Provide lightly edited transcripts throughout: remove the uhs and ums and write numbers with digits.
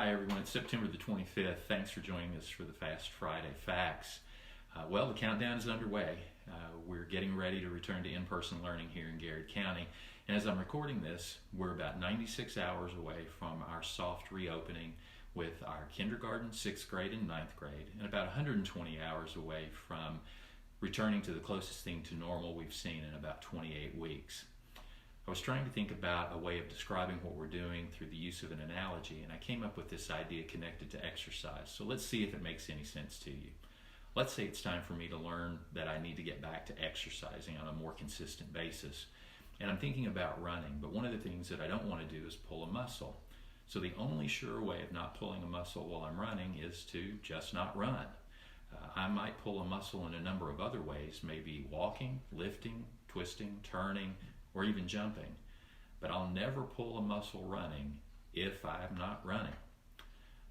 Hi everyone, it's September the 25th. Thanks for joining us for the Fast Friday Facts. Well, the countdown is underway. We're getting ready to return to in-person learning here in Garrett County. And as I'm recording this, we're about 96 hours away from our soft reopening with our kindergarten, 6th grade, and 9th grade, and about 120 hours away from returning to the closest thing to normal we've seen in about 28 weeks. I was trying to think about a way of describing what we're doing through the use of an analogy, and I came up with this idea connected to exercise. So let's see if it makes any sense to you. Let's say it's time for me to learn that I need to get back to exercising on a more consistent basis. And I'm thinking about running, but one of the things that I don't want to do is pull a muscle. So the only sure way of not pulling a muscle while I'm running is to just not run. I might pull a muscle in a number of other ways, maybe walking, lifting, twisting, turning, or even jumping. But I'll never pull a muscle running if I'm not running.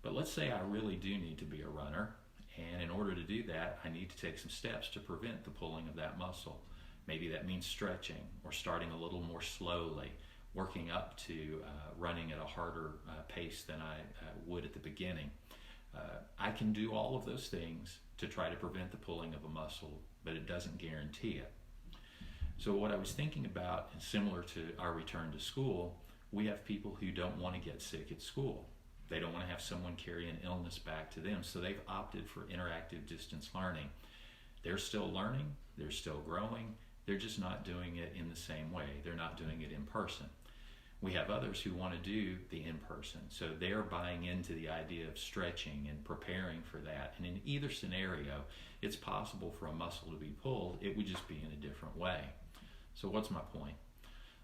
But let's say I really do need to be a runner, and in order to do that, I need to take some steps to prevent the pulling of that muscle. Maybe that means stretching or starting a little more slowly, working up to running at a harder pace than I would at the beginning. I can do all of those things to try to prevent the pulling of a muscle, but it doesn't guarantee it. So what I was thinking about, similar to our return to school, we have people who don't want to get sick at school. They don't want to have someone carry an illness back to them, so they've opted for interactive distance learning. They're still learning, they're still growing, they're just not doing it in the same way. They're not doing it in person. We have others who want to do the in-person, so they're buying into the idea of stretching and preparing for that. And in either scenario, it's possible for a muscle to be pulled, it would just be in a different way. So what's my point?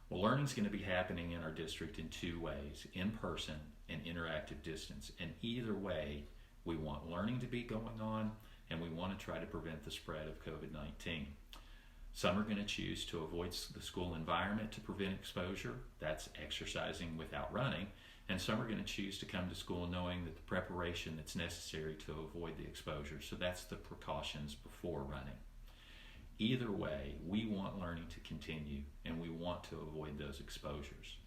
Well, learning is going to be happening in our district in two ways, in person and interactive distance. And either way, we want learning to be going on, and we want to try to prevent the spread of COVID-19. Some are going to choose to avoid the school environment to prevent exposure. That's exercising without running. And some are going to choose to come to school knowing that the preparation that's necessary to avoid the exposure. So that's the precautions before running. Either way, we want learning to continue, and we want to avoid those exposures.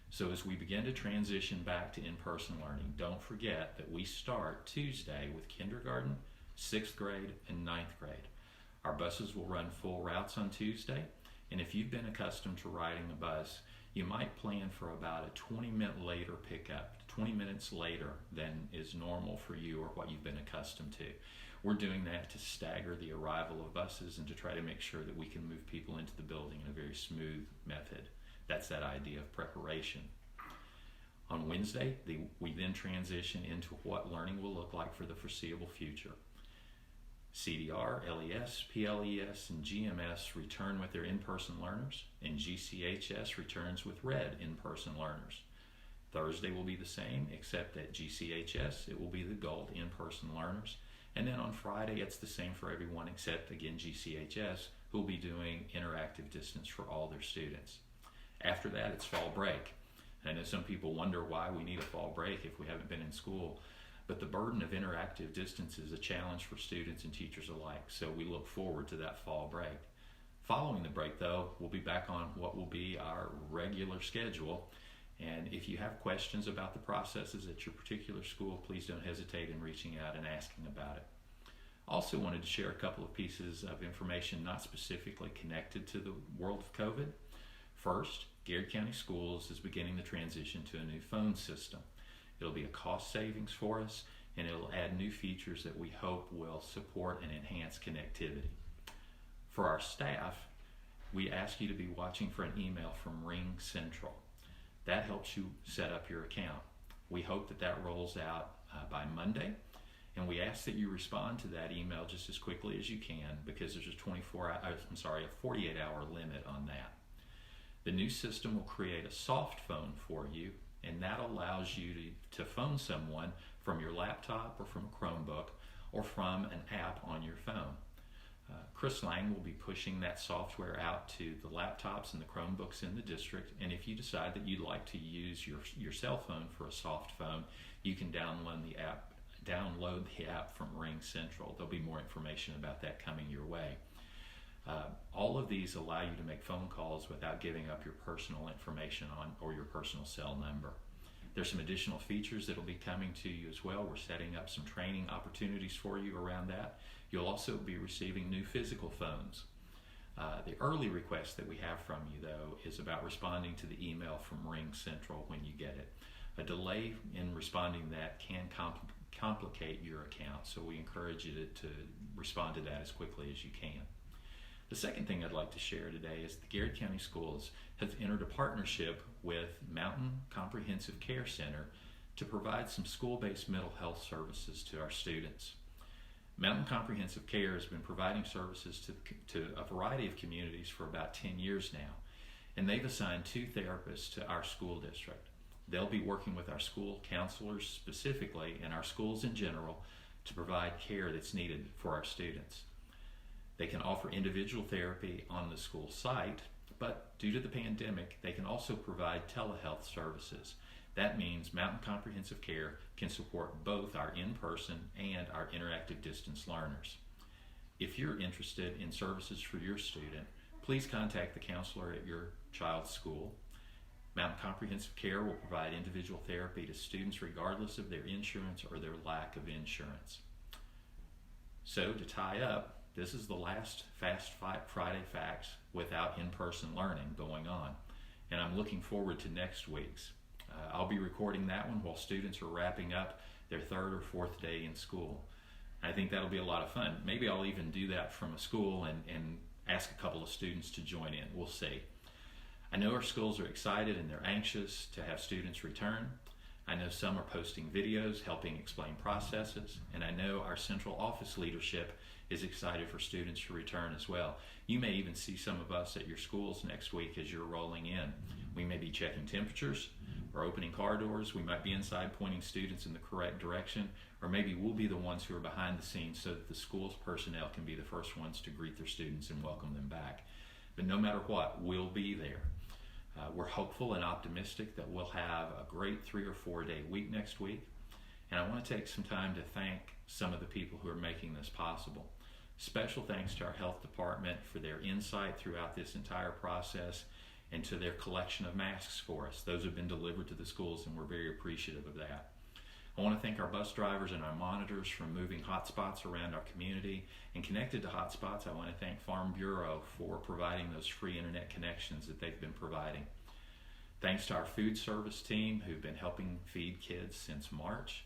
So as we begin to transition back to in-person learning, don't forget that we start Tuesday with kindergarten, 6th grade, and 9th grade. Our buses will run full routes on Tuesday, and if you've been accustomed to riding a bus, you might plan for about a 20-minute later pickup, 20 minutes later than is normal for you or what you've been accustomed to. We're doing that to stagger the arrival of buses and to try to make sure that we can move people into the building in a very smooth method. That's that idea of preparation. On Wednesday, we then transition into what learning will look like for the foreseeable future. CDR, LES, PLES, and GMS return with their in-person learners, and GCHS returns with red in-person learners. Thursday will be the same, except at GCHS, it will be the gold in-person learners. And then on Friday, it's the same for everyone except, again, GCHS, who will be doing interactive distance for all their students. After that, it's fall break. And I know some people wonder why we need a fall break if we haven't been in school. But the burden of interactive distance is a challenge for students and teachers alike, so we look forward to that fall break. Following the break, though, we'll be back on what will be our regular schedule. And if you have questions about the processes at your particular school, please don't hesitate in reaching out and asking about it. Also wanted to share a couple of pieces of information not specifically connected to the world of COVID. First, Garrett County Schools is beginning the transition to a new phone system. It'll be a cost savings for us, and it'll add new features that we hope will support and enhance connectivity. For our staff, we ask you to be watching for an email from Ring Central. That helps you set up your account. We hope that rolls out by Monday, and we ask that you respond to that email just as quickly as you can because there's a 48-hour limit on that. The new system will create a soft phone for you, and that allows you to phone someone from your laptop or from a Chromebook or from an app on your phone. Chris Lang will be pushing that software out to the laptops and the Chromebooks in the district, and if you decide that you'd like to use your cell phone for a soft phone, you can download the app from Ring Central. There'll be more information about that coming your way. All of these allow you to make phone calls without giving up your personal information or your personal cell number. There's some additional features that will be coming to you as well. We're setting up some training opportunities for you around that. You'll also be receiving new physical phones. The early request that we have from you, though, is about responding to the email from Ring Central when you get it. A delay in responding to that can complicate your account, so we encourage you to respond to that as quickly as you can. The second thing I'd like to share today is the Garrett County Schools have entered a partnership with Mountain Comprehensive Care Center to provide some school-based mental health services to our students. Mountain Comprehensive Care has been providing services to a variety of communities for about 10 years now, and they've assigned 2 therapists to our school district. They'll be working with our school counselors specifically and our schools in general to provide care that's needed for our students. They can offer individual therapy on the school site, but due to the pandemic, they can also provide telehealth services. That means Mountain Comprehensive Care can support both our in-person and our interactive distance learners. If you're interested in services for your student, please contact the counselor at your child's school. Mountain Comprehensive Care will provide individual therapy to students regardless of their insurance or their lack of insurance. So to tie up, this is the last Fast Friday Facts without in-person learning going on, and I'm looking forward to next week's. I'll be recording that one while students are wrapping up their 3rd or 4th day in school. I think that'll be a lot of fun. Maybe I'll even do that from a school and ask a couple of students to join in. We'll see. I know our schools are excited and they're anxious to have students return. I know some are posting videos helping explain processes, and I know our central office leadership is excited for students to return as well. You may even see some of us at your schools next week as you're rolling in. We may be checking temperatures or opening car doors. We might be inside pointing students in the correct direction, or maybe we'll be the ones who are behind the scenes so that the school's personnel can be the first ones to greet their students and welcome them back. But no matter what, we'll be there. We're hopeful and optimistic that we'll have a great 3 or 4 day week next week. And I want to take some time to thank some of the people who are making this possible. Special thanks to our health department for their insight throughout this entire process and to their collection of masks for us. Those have been delivered to the schools, and we're very appreciative of that. I want to thank our bus drivers and our monitors for moving hotspots around our community. And connected to hotspots, I want to thank Farm Bureau for providing those free internet connections that they've been providing. Thanks to our food service team who've been helping feed kids since March.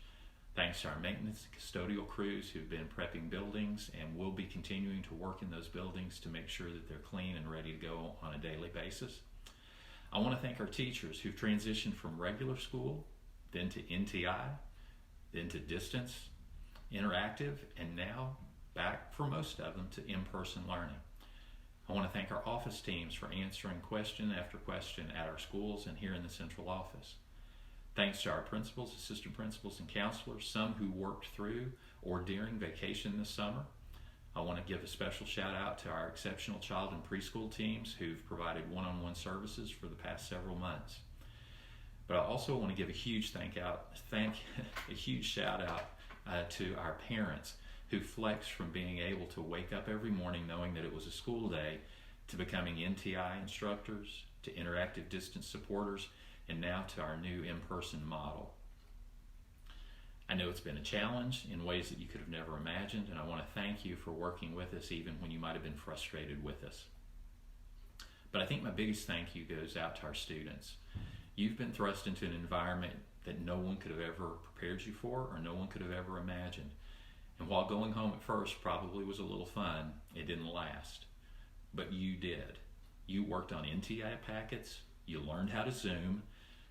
Thanks to our maintenance and custodial crews who've been prepping buildings and will be continuing to work in those buildings to make sure that they're clean and ready to go on a daily basis. I want to thank our teachers who've transitioned from regular school, then to NTI, then to distance, interactive, and now back for most of them to in-person learning. I want to thank our office teams for answering question after question at our schools and here in the central office. Thanks to our principals, assistant principals, and counselors, some who worked through or during vacation this summer. I want to give a special shout out to our exceptional child and preschool teams who've provided one-on-one services for the past several months. But I also want to give a huge shout out to our parents who flexed from being able to wake up every morning knowing that it was a school day to becoming NTI instructors, to interactive distance supporters, and now to our new in-person model. I know it's been a challenge in ways that you could have never imagined, and I want to thank you for working with us even when you might have been frustrated with us. But I think my biggest thank you goes out to our students. You've been thrust into an environment that no one could have ever prepared you for or no one could have ever imagined. And while going home at first probably was a little fun, it didn't last. But you did. You worked on NTI packets, you learned how to Zoom,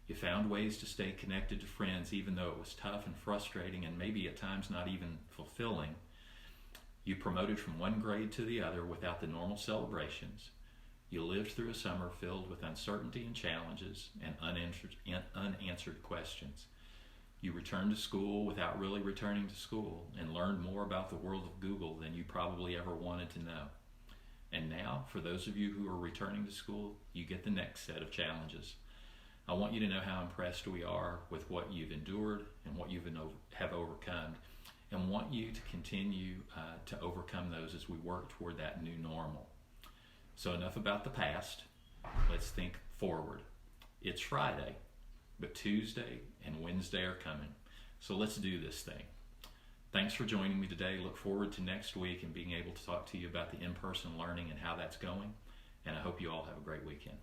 you found ways to stay connected to friends even though it was tough and frustrating and maybe at times not even fulfilling. You promoted from one grade to the other without the normal celebrations. You lived through a summer filled with uncertainty and challenges and unanswered questions. You returned to school without really returning to school and learned more about the world of Google than you probably ever wanted to know. And now, for those of you who are returning to school, you get the next set of challenges. I want you to know how impressed we are with what you've endured and what you have overcome, and want you to continue to overcome those as we work toward that new normal. So enough about the past. Let's think forward. It's Friday. but Tuesday and Wednesday are coming. So let's do this thing. Thanks for joining me today. Look forward to next week and being able to talk to you about the in-person learning and how that's going. And I hope you all have a great weekend.